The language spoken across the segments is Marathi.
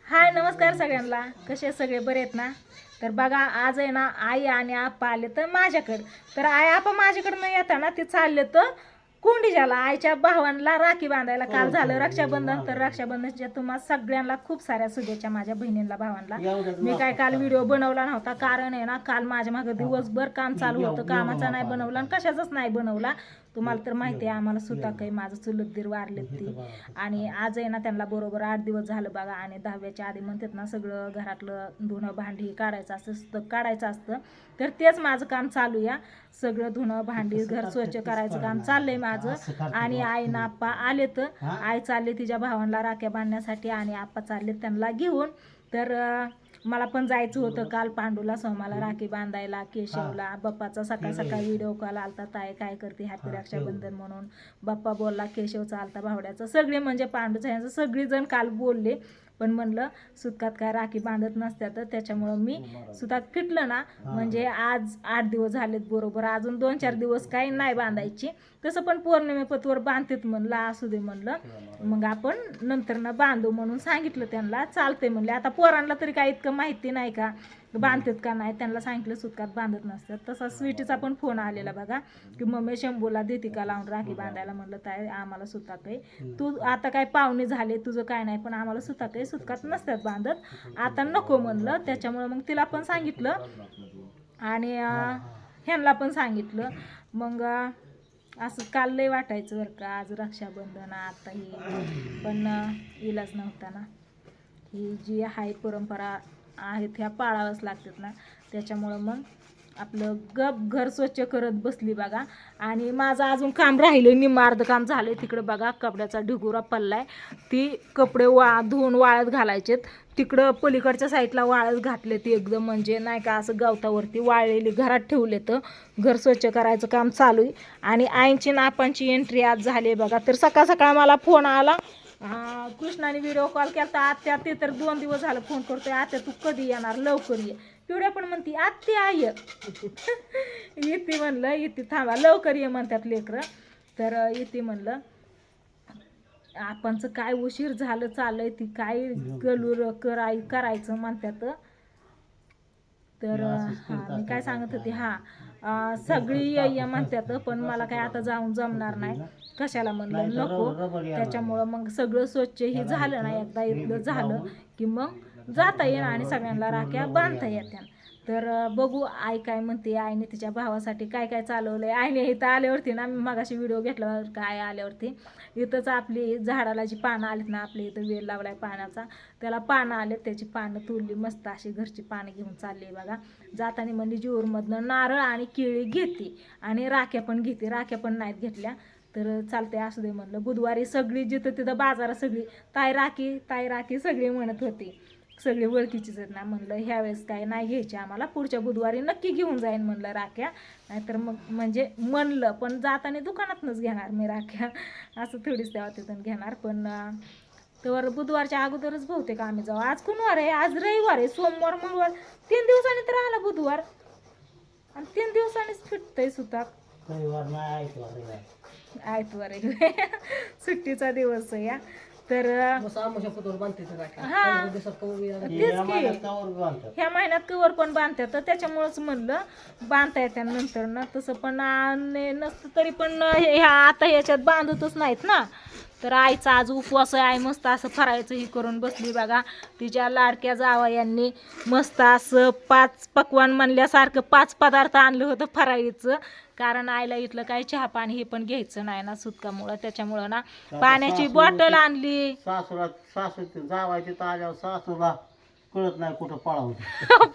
हाय नमस्कार सगळ्यांना. कसे सगळे बरे आहेत ना? तर बघा आज आहे ना आई आणि आप्पा आले तर माझ्याकडे. तर आई आप्पा माझ्याकडे न येताना ते चालले तर कुंडीच्याला आईच्या भावांना राखी बांधायला. काल झालं रक्षाबंधन. तर रक्षाबंधनच्या तुम्हा सगळ्यांना खूप साऱ्या शुभेच्छा माझ्या बहिणींना भावांना. मी काय काल व्हिडिओ बनवला नव्हता, कारण आहे ना काल माझ्या मागं दिवसभर काम चालू होतं. कामाचा नाही बनवला आणि कशाचाच नाही बनवला. तुम्हाला तर माहिती आहे आम्हाला सुद्धा काही माझं चुलत दीर वारलेत ती. आणि आज आहे ना त्यांना बरोबर 8 दिवस झालं बघा. आणि 10व्याच्या आधी म्हणतात ना सगळं घरातलं धुणं भांडी काढायचं असतं. तर तेच माझं काम चालू या. सगळं धुणं भांडी घर स्वच्छ करायचं काम चाललंय माझं. आणि आई ना आप्पा आले तर आई चालले तिच्या भावांना राख्या बांधण्यासाठी आणि आप्पा चालले त्यांना घेऊन. तर मला पण जायचं होतं काल पांडूला सोमाला राखी बांधायला केशवला. बाप्पाचा सकाळ सकाळी व्हिडिओ कॉल आलता, ताई काय करते हॅपी रक्षाबंधन म्हणून. बाप्पा बोलला, केशवचा आलता, भावड्याचा, सगळे म्हणजे पांडूचा ह्यांचं सगळीजण काल बोलले. पण म्हणलं सुतकात काय राखी बांधत नसत्या, तर त्याच्यामुळं मी सुताक फिटलं ना. म्हणजे आज 8 दिवस झालेत बरोबर, अजून 2-4 दिवस काही नाही बांधायची. तसं पण पौर्णिमेपतवर बांधतेत म्हणलं, असू दे म्हणलं. मग आपण नंतर ना बांधू म्हणून सांगितलं त्यांना. चालते म्हणले. आता पोरांना तरी काही इतकं माहिती नाही का बांधतात का नाही. त्यांना सांगितलं सुतकात बांधत नसतात. तसा स्वीटीचा पण फोन आलेला बघा की मम्मी शंभूला देते का लावून राखी बांधायला. म्हणलं ताई आम्हाला सुताक आहे, तू आता काय पाहुणे झाले तुझं काय नाही, पण आम्हाला सुताक आहे, सुतकात नसतात बांधत, आता नको म्हणलं. त्याच्यामुळं मग तिला पण सांगितलं आणि ह्यांना पण सांगितलं. मग असं काल लय वाटायचं बरं का, आज रक्षाबंधन आता ही पण इलाज नव्हता ना. ही जी आहे परंपरा आहेत ह्या पाळाव्याच लागतात ना. त्याच्यामुळं मग आपलं गप घर स्वच्छ करत बसली बघा. आणि माझं अजून काम राहिलं, निम्म काम झालं. तिकडं बघा कपड्याचा ढिगुरा पडलाय, ती कपडे धुवून वाळत घालायचेत. तिकडं पलीकडच्या साईडला वाळत घातले ती एकदम म्हणजे नाही का असं गवतावरती वाळलेली घरात ठेवले. तर घर स्वच्छ करायचं काम चालू आहे. आणि आईंची नापांची एंट्री आज झाली बघा. तर सकाळ सकाळ मला फोन आला, कृष्णाने व्हिडिओ कॉल केला. आत्या ते तर 2 दिवस झालं फोन करतोय, आत्या तू कधी येणार, लवकर ये. पिवड्या पण म्हणती आत्या आय येते म्हणलं, येते थांबा लवकर ये म्हणतात लेकरं. तर येते म्हणलं. आपणचं काय उशीर झालं चाललंय, ती काय गलूर करायचं म्हणतात. तर मी काय सांगत होते, सगळी ये म्हणतात, पण मला काय आता जाऊन जमणार नाही. कशाला म्हणलं नको. त्याच्यामुळं मग सगळं स्वच्छ ही झालं ना, एकदा इथलं झालं की मग जाता येईल आणि सगळ्यांना राख्या बांधता येत्या. तर बघू आई काय म्हणते. आईने तिच्या भावासाठी काय काय चालवलंय. आईने इथं आल्यावरती ना, मी मगाशी व्हिडिओ घेतला काय आल्यावरती, इथंच आपली झाडाला जी पानं आलीत ना, आपल्या इथं वेल लावलाय पानाचा, त्याला पानं आले, त्याची पानं तोडली मस्त अशी घरची पानं घेऊन चालली बघा. जाताना म्हणजे जीवरमधनं नारळ आणि केळी घेते आणि राख्या पण घेते. राख्या पण नाहीत घेतल्या तर चालते, असू दे म्हणलं. बुधवारी सगळी जिथं तिथं बाजारात सगळी ताई राखी सगळी म्हणत होती. सगळी ओळखीचीच आहेत ना. म्हणलं ह्यावेळेस काय नाही घ्यायची आम्हाला, पुढच्या बुधवारी नक्की घेऊन जाईन म्हणलं राख्या. नाहीतर मग म्हणजे म्हणलं, पण जाताना दुकानातनंच घेणार मी राख्या, असं थोडीच तेव्हा तिथून घेणार. पण तर बुधवारच्या अगोदरच बहुतेक आम्ही जाऊ. आज कोणवार आहे, आज रविवार आहे, सोमवार मंगळवार 3 दिवसांनी तर आला बुधवार. आणि 3 दिवसांनीच फिटतंय सुताक. आयतवार आहे सुट्टीचा दिवस आहे या. तर ह्या महिन्यात कवर पण बांधतात, तर त्याच्यामुळंच म्हणलं बांधता येत्या नंतर ना. तसं पण नसतं तरी पण ह्या आता ह्याच्यात बांधतच नाहीत ना. तर आईचा आज उपवास आहे. आई मस्त असं फरायचं ही करून बसली बघा. तिच्या लाडक्या जावयांनी मस्त असं 5 पक्वान म्हणल्यासारखं 5 पदार्थ आणलं होतं फराळीचं. कारण आईला इथलं काही चहा पाणी हे पण घ्यायचं नाही ना सुतकामुळं. त्याच्यामुळं ना पाण्याची बॉटल आणली. सासू जावायची ताज्यावर सासूला कळत नाही कुठं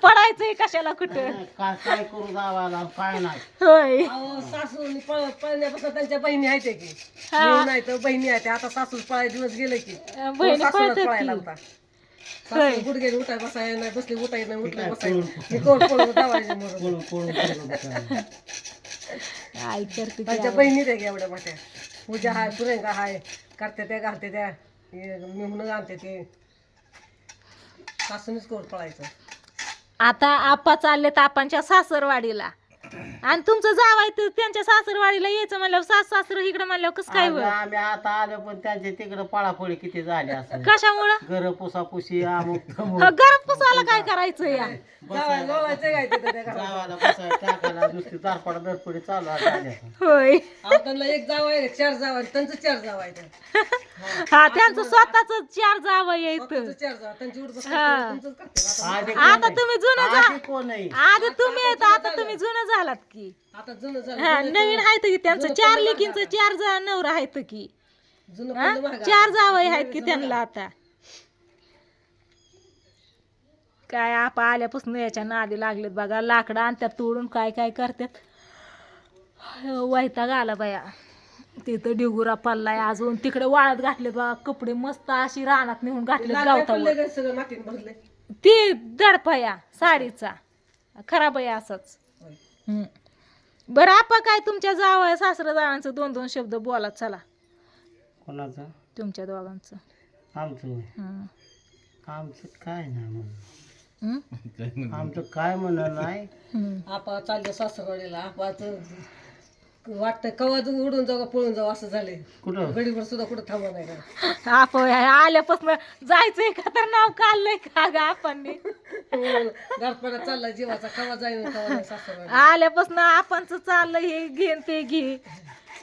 पडायचंय कशाला कुठं, काय करू जावायला काय नाही. होय सासूनी पळण्यापासून त्यांच्या बहिणी आहेत की नाही तर बहिणी आहेत. आता सासू पळाय दिवस गेले की बहिणी पळायला होता. सासू गुडघे उठाय बसाय नाही, बसली उठाय नाही, उठलं बसाय मी कोण पळून जावायचे म्हणून. आई करते त्यांच्या बहिणी त्या एवढ्या मोठ्या पूजा हाय, पुरंगा हाय, करते त्या घालते त्या, मी म्हणून आणते ते. सासूनीच कोण पळायचं. आता आपा चालले तापांच्या सासरवाडीला. आणि तुमचं जावाय तर त्यांच्या सासरवाडीला यायचं म्हणल्यावर सासर इकडे म्हणल्यावर कसं काय अगं, होईल? आम्ही आता आलो पण त्यांच्या तिकडे पळापळी किती झाली असं कशामुळं घर पुसापुशी अमुक तमुक. गरम पुसायला काय करायचं या जावई लोळायचं काय तिथं त्या घरात? जावायला बसायला टाकायला नुसती दारपडा दरपडी चालू आहे झाल्या. होय अहो, त्यांना एक जाव आहे 4 जाव आहे त्यांचं 4 जाव आहे हा त्यांचं स्वतःच 4 जावं यायचं 4 जाव त्यांची उठ बस हा. तुमचंच करते आधी आता कोण तुम्ही जुनं नाही. जा आधी कोण नाही आधी तुम्ही येत आता तुम्ही जुनं झालात की आता जुनं झालं हा नवीन आहेत की त्यांचं 4 लेकींचं 4 नवरा आहेत की जुनं हा? पडलं महाग 4 जावई आहेत की त्यांना आता काय आपा आल्यापासून याच्या नादी लागलेत बघा लाकडं आणतात तोडून काय काय करतात वैताग आला बाया तिथं डिगुरा पडलाय अजून तिकडे वाळत घातलेत बघा कपडे मस्त अशी रानात नेऊन घातलेत गावतावर पडले सगळं मातीने भरले ती दडपया साडीचा खराब आहे असंच हम्म. बरं आपा काय तुमच्या जावया सासरा जावांचं 2-2 शब्द बोला चला कोणाचं तुमच्या दोघांचं आमचं हम्म. आमचं काय नाही म्हणून हम्म? आमचं काय म्हणणं नाही हम्म. आपा चालले सासरवाडीला आपाचं वाटतं कवा उडून जाऊ का पळून जाऊ असं झाले कुठं गडीवर सुद्धा कुठं थांबा नाही का आप आल्यापासून जायचंय का तर नाव काढलंय का ग आपण गारपणा चालला जीवाचा कवा जाईन कवा नाही सासरवाडी आल्यापासून आपणच चाललं हे घेन ते घे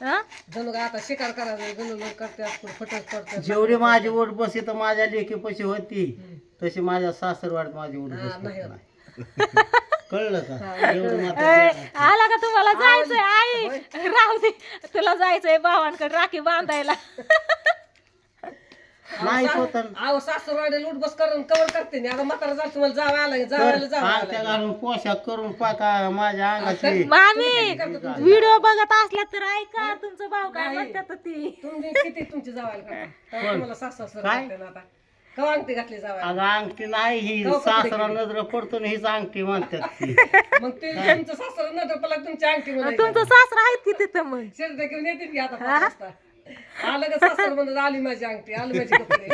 हं? जणू का आता शिकार करायचं जणू लोक करतात फटक पडतात जेवढी माझी ओढ बसी तर माझ्या लेखी पशी होती तशी माझ्या सासरवाडीत माझी ओढ बस नाही होत. नाही कळलं का एवढं मात्र ए, आला का तुम्हाला जायचंय आई राहू दे तुला जायचंय भावांकडे राखी बांधायला नाही होत अहो सासरवाडी लूट बस करून कवर करते नाही. आता म्हातारा जात तुम्हाला जावं आला जावायला जावं अंगठ्या आला घालून पोशाख करून पाका माझ्या अंगाची मामी व्हिडिओ बघत असला तर ऐका तुमचं भाऊ काय म्हणतात ती तुम्ही किती तुमची जावायला करता तेव्हा तुम्हाला सासू काय? करते ना आता कवा अंगठी घातली जावायला अगं अंगठी नाही ही सासरा नजर पडतो ना हीच अंगठी म्हणतात ती मग ते तुमचं सासर नंतर पहिला तुमची अंगठी म्हणायची तुमचं सासरा आहेत की तिथं मग शर्ट घेऊन येतील की आता 5 वाजता आलं का सासर म्हणत आली माझी अंगठी आली माझी कपडे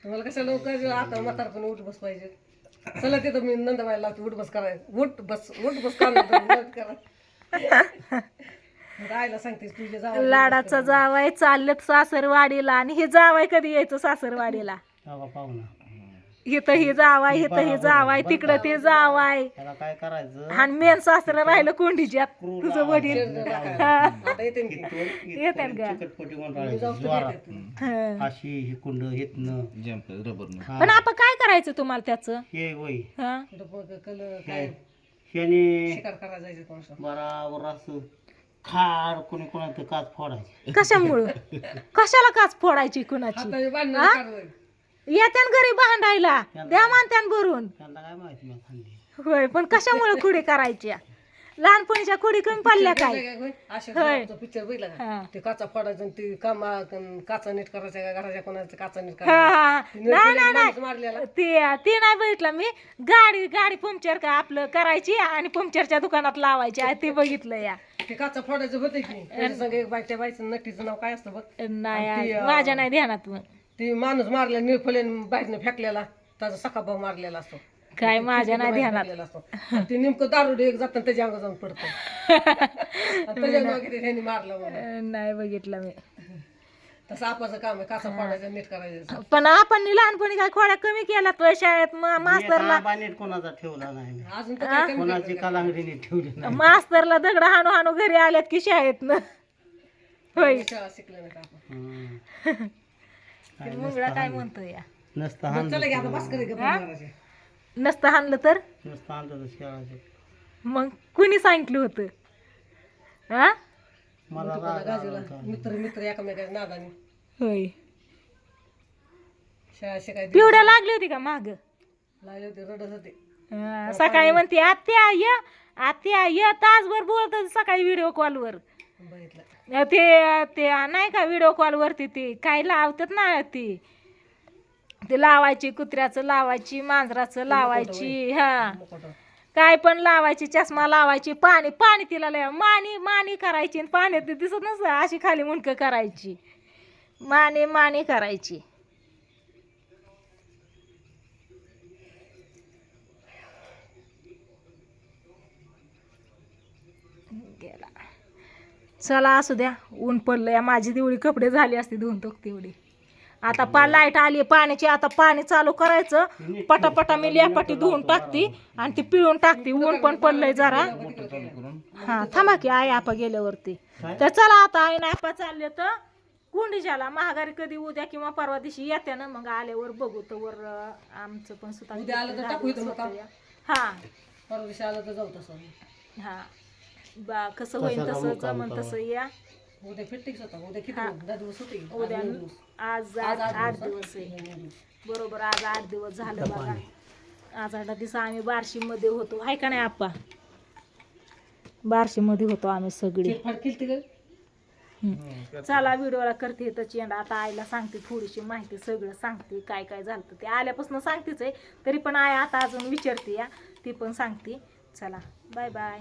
तुम्हाला कशा लोक आता म्हातारपण उठ बस पाहिजे चला तिथं मी नंदबाई लावते उठ बस करायचं उठ बस करा आईला सांगतेस तुझे जावं लाडाचा जावाय चाललेत सासरवाडीला आणि हे जावाय कधी यायचं सासरवाडीला पाहुणा इथं ही जावाय इथं ही जावाय तिकडं ते जावाय त्याला काय करायचं आणि मेन सासरा राहिलं कोंडीच्यात तुझं वडील हा. आता येते ना की. येतात का चिकटपटी म्हणून जोरात हं. अशी ही कुंड हितनं हा, पण आपण काय करायचं तुम्हाला त्याचं हे वय हा? कुठं बघ कलर काय ह्याने शिकार करायला जायचं कोणाचं बराबर असं खाड कोणी कोणाचं काच फोडायची कशामुळं कशाला काच फोडायची कुणाची हाताने बांधणं काढायचं. येत्यान घरी भांडायला द्या मानत्यान भरून त्यांना काय माहिती मी खाल्ली होय पण कशामुळे खुडी करायच्या लहानपणीच्या खुडी कमी पडल्या काय पिक्चर बघितला का हा. ते काचा फोडायचं आणि ते काचा नीट करायचा का घराच्या कोणाचं काचा नीट हा, करायचा हा. नाही माणूस मारलेला ते नाही बघितलं मी गाडी पंक्चर का आपलं करायची आणि पंक्चरच्या दुकानात लावायची आहे ते बघितलं या ते काचा फोडायचं होते की त्याच्या संग एक बाईच्या बाईचं नक्कीचं नाव काय असतं बघ नाही माझ्या नाही ध्यानात मग ती माणूस मारला निळफुलेन बाईकनं फेकलेला त्याचा सखा भाऊ मारलेला असतो काय माझ्या नाही ध्यानात मारलेला असतो आणि ते नेमकं दारुडे एक जातं आणि त्याच्या अंगा जाऊन पडतं आणि त्याच्या नाव किती त्यांनी मारलं म्हणून नाही बघितलं मी तसं आपाचं काम आहे काचा फोडायचं नीट करायचं पण आपण लहानपणी काय खोड्या कमी केला तो शाळेत मास्तरला बानीट कोणाचा ठेवला नाही मी. अजून तर काय कमी कोणाची कलांगडीने ठेवली नाही मास्तरला दगड हाणू हाणू घरी आल्यात की शाळेतनं होय शाळा शिकलं नाही का आपण हम्म. मुंगळा काय म्हणतो या नसतं मग चला की आता बस करे गप्पा मारायचे. नसतं हाणलं तर नुसतं आणलं तर शेळाचं मग कुणी सांगितलं होतं हा मला तुला राग गाजूला आला होता. मित्र एकामेकाच्या नादाने होय शाळा शिकायची पिवड्या लागली होती का माग लागले होते रडत होते सकाळी म्हणते आत्या य तासभर बोलत होती सकाळी व्हिडिओ कॉलवर बघितलं ते नाही का व्हिडिओ कॉलवरती ते काय लावतात ना ते लावायची कुत्र्याचं लावायची मांजराचं लावायची हा मुखवटा. काय पण लावायची चष्मा लावायची पाणी तिला लय मानी करायची आणि पाण्यात ते दिसत नसतं अशी खाली मुंडकं करायची मानी करायची चला असू द्या, ऊन पडलंय, माझी तेवढी कपडे झाली असते धुवून तो तेवढी. आता लाईट आली पाण्याची, आता पाणी चालू करायचं, पटापटा मी लेपाटी धुवून टाकते आणि ती पिळून टाकते. ऊन पण पडलंय जरा. हा थांबा की आई आपा गेल्यावरती. तर चला आता आई ना आपा चालले तर कुंडीच्याला महागारी कधी उद्या किंवा परवा दिवशी येते ना, मग आल्यावर बघू. तर वर आमचं पण सुद्धा उद्या आलं तर टाकू इथं मग का? हा परवा दिवशी आलं तर जाऊ तसं. हा बा कसं होईल तसं जमन तसं या. उद्या फिटिंग होता. उद्या किती हा. 10 दिवस होते. उद्या आज 8 दिवस आहे. 9 दिवस. बरोबर आज 8 दिवस झालं बघा. आज 8 दिवस आम्ही बार्शीमध्ये होतो, हाय का नाही आप्पा? बार्शीमध्ये होतो आम्ही सगळी. फाड केलती का? चला व्हिडिओला करते तर चेंड. आता आईला सांगते थोडीशी माहिती, सगळं सांगते काय काय झालं ते. आल्यापासून सांगतेच आहे, तरी पण आई आता अजून विचारते या, ती पण सांगते. चला बाय बाय.